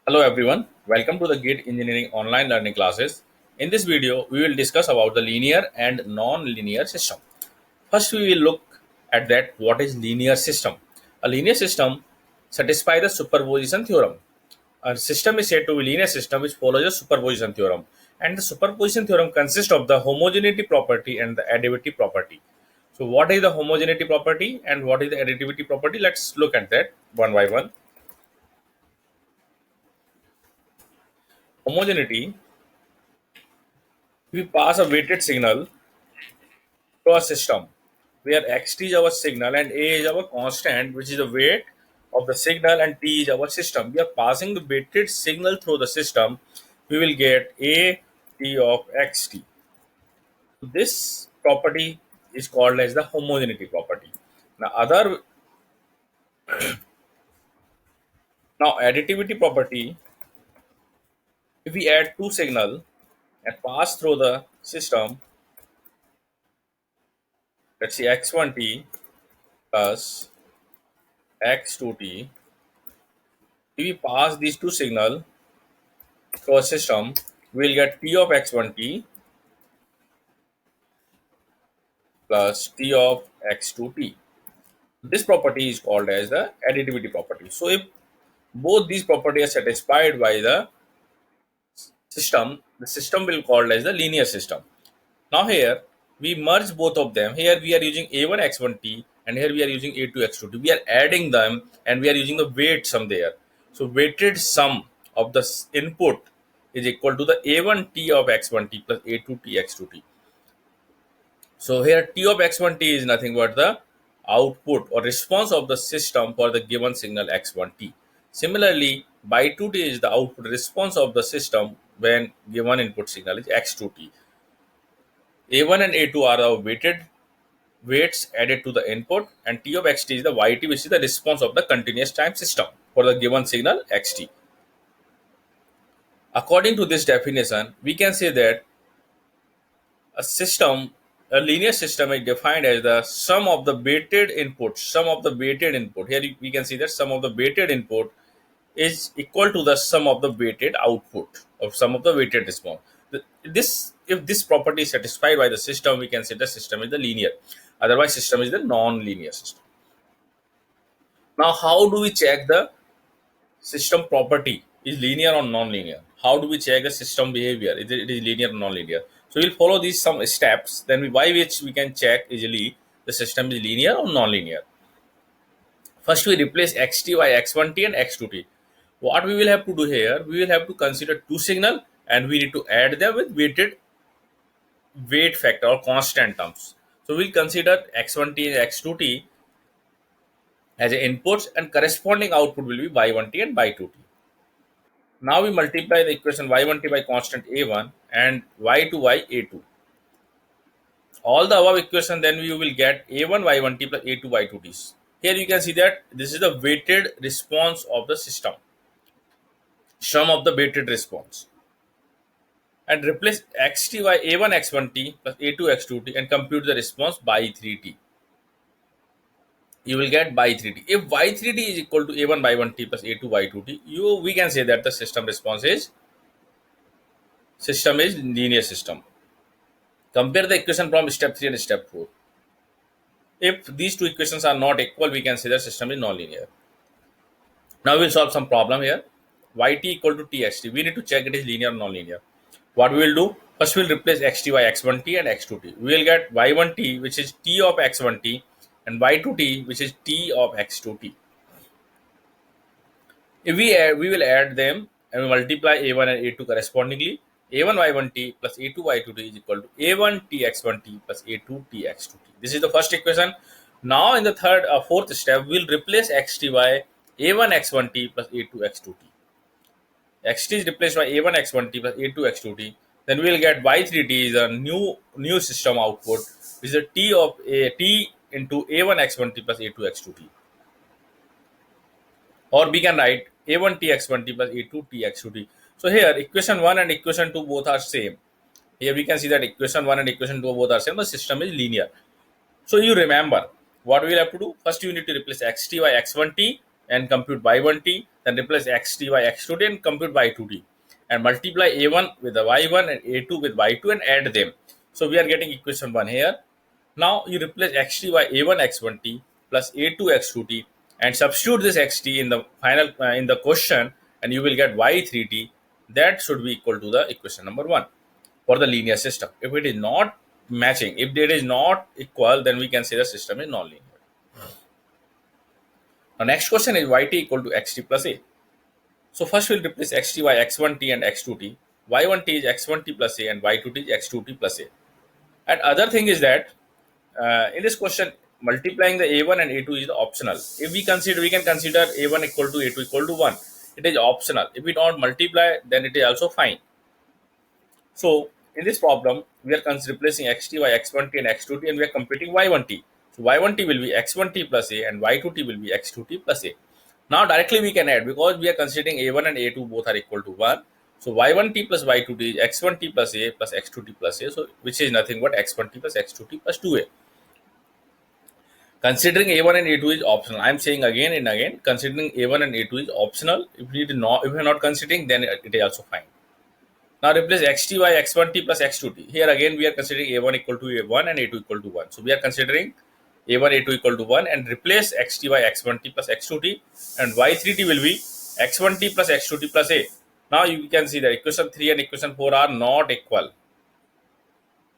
Hello everyone, welcome to the Gate Engineering online learning classes. In this video, we will discuss about the linear and non-linear system. First, we will look at that what is linear system. A linear system satisfies the superposition theorem. A system is said to be linear system which follows the superposition theorem. And the superposition theorem consists of the homogeneity property and the additivity property. So, what is the homogeneity property and what is the additivity property? Let's look at that one by one. Homogeneity, we pass a weighted signal to a system where xt is our signal and a is our constant, which is the weight of the signal, and t is our system. We are passing the weighted signal through the system. We will get a t of xt. This property is called as the homogeneity property. Now additivity property, if we add two signal and pass through the system, let's see x1t plus x2t. If we pass these two signal to a system, we will get t of x1t plus t of x2t. This property is called as the additivity property. So if both these properties are satisfied by the system will called as the linear system. Now here we merge both of them. Here we are using a1 x1t and here we are using a2 x2t. We are adding them and we are using the weight sum there. So weighted sum of the input is equal to the a1t of x1t plus a2t x2t. So here t of x1t is nothing but the output or response of the system for the given signal x1t. Similarly, by 2t is the output response of the system when given input signal is x2t. A1 and A2 are the weights added to the input, and T of xt is the yt, which is the response of the continuous time system for the given signal xt. According to this definition, we can say that a system, a linear system is defined as the sum of the weighted input. Here we can see that sum of the weighted input is equal to the sum of the weighted output or sum of the weighted response. If this property is satisfied by the system, we can say the system is the linear. Otherwise, system is the non-linear system. Now, how do we check the system property is linear or non-linear? How do we check the system behavior? It is linear or non-linear? So we'll follow these some steps. Then by which we can check easily the system is linear or non-linear. First, we replace xt by x1t and x2t. What we will have to do here, we will have to consider two signal and we need to add them with weight factor or constant terms. So we'll consider x1t and x2t as inputs and corresponding output will be y1t and y2t. Now we multiply the equation y1t by constant a1 and y2 by a2. All the above equation, then we will get a1 y1t plus a2 y2t. Here you can see that this is the weighted response of the system, sum of the weighted response, and replace xt by a1 x1t plus a2 x2t and compute the response by 3t. You will get by 3t. If y3t is equal to a1 by 1t plus a2 by 2t, we can say that the system response is linear system. Compare the equation from step 3 and step 4. If these two equations are not equal, we can say the system is non-linear. Now we'll solve some problem here. Yt equal to txt. We need to check it is linear or non-linear. What we will do? First we'll replace xt by x1t and x2t. We will get y1t, which is t of x1t, and y2t, which is t of x2t. If we will add them and we multiply a1 and a2 correspondingly. a1 y1t plus a2 y2t is equal to a1 tx1t plus a2 tx2t. This is the first equation. Now in the fourth step, we'll replace xt by a1 x1t plus a2 x2t. xt is replaced by a1 x1t plus a2 x2t. Then we'll get y3t is a new system output, which is a t of a t into a1 x1t plus a2 x2t. Or we can write a1 tx1t plus a2 tx2t. So here equation 1 and equation 2 both are same. Here we can see that equation 1 and equation 2 both are same. The system is linear. So you remember what we will have to do. First you need to replace xt by x1t and compute y1t, then replace xt by x2t and compute y2t, and multiply a1 with the y1 and a2 with y2 and add them. So we are getting equation 1 here. Now you replace xt by a1 x1t plus a2 x2t and substitute this xt in the final in the question, and you will get y3t. That should be equal to the equation number 1 for the linear system. If it is not matching, if it is not equal, then we can say the system is non-linear. Now next question is yt equal to xt plus a. So first we'll replace xt by x1t and x2t. y1t is x1t plus a and y2t is x2t plus a. And other thing is that in this question, multiplying the a1 and a2 is optional. If we consider, we can consider a1 equal to a2 equal to 1. It is optional. If we don't multiply, then it is also fine. So in this problem, we are replacing xt by x1t and x2t, and we are computing y1t. So y1t will be x1t plus a and y2t will be x2t plus a. Now directly we can add, because we are considering a1 and a2 both are equal to 1. So y1t plus y2t is x1t plus a plus x2t plus a, so which is nothing but x1t plus x2t plus 2a. Considering a1 and a2 is optional. I am saying again and again, considering a1 and a2 is optional. If we are not considering, then it is also fine. Now replace xt by x1t plus x2t. Here again we are considering a1 equal to a1 and a2 equal to 1. So we are considering a1 a2 equal to 1 and replace xt by x1t plus x2t, and y3t will be x1t plus x2t plus a. Now you can see that equation 3 and equation 4 are not equal,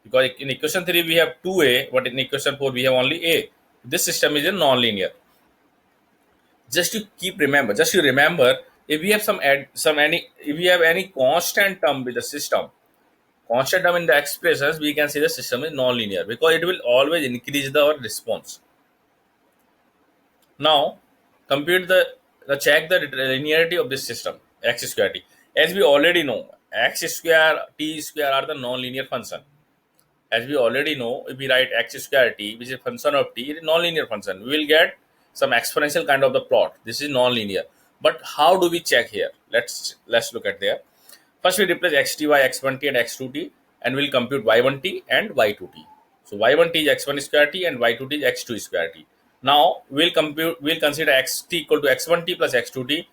because in equation 3 we have 2a, but in equation 4 we have only a. This system is a non-linear. Just to remember, if we have if we have any constant term with the system, constant term in the expressions, we can say the system is non-linear, because it will always increase the response. Now compute the check the linearity of this system, x square t. As we already know, x square t square are the non-linear function. As we already know, if we write x square t, which is a function of t, it is non-linear function, we will get some exponential kind of the plot. This is non-linear. But how do we check here? Let's look at there. First we replace xt by x1t and x2t, and we'll compute y1t and y2t. So y1t is x1 square t and y2t is x2 square t. Now we'll consider xt equal to x1t plus x2t.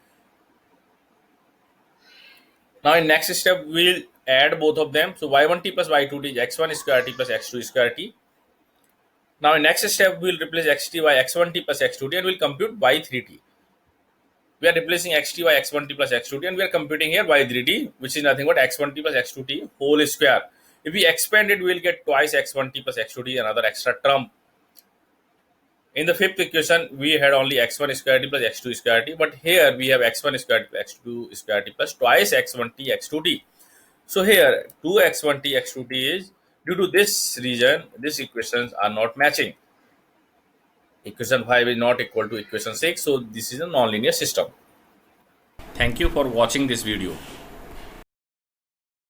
Now in next step we'll add both of them. So y1t plus y2t is x1 square t plus x2 square t. Now in next step we'll replace xt by x1t plus x2t and we'll compute y3t. We are replacing xt by x1t plus x2t and we are computing here y3t, which is nothing but x1t plus x2t whole square. If we expand it, we will get twice x1t plus x2t, another extra term. In the fifth equation, we had only x1 square t plus x2 square t, but here we have x1 square t plus x2 square t plus twice x1t x2t. So here 2x1t x2t is, due to this reason, these equations are not matching. Equation 5 is not equal to equation 6, so this is a non-linear system. Thank you for watching this video.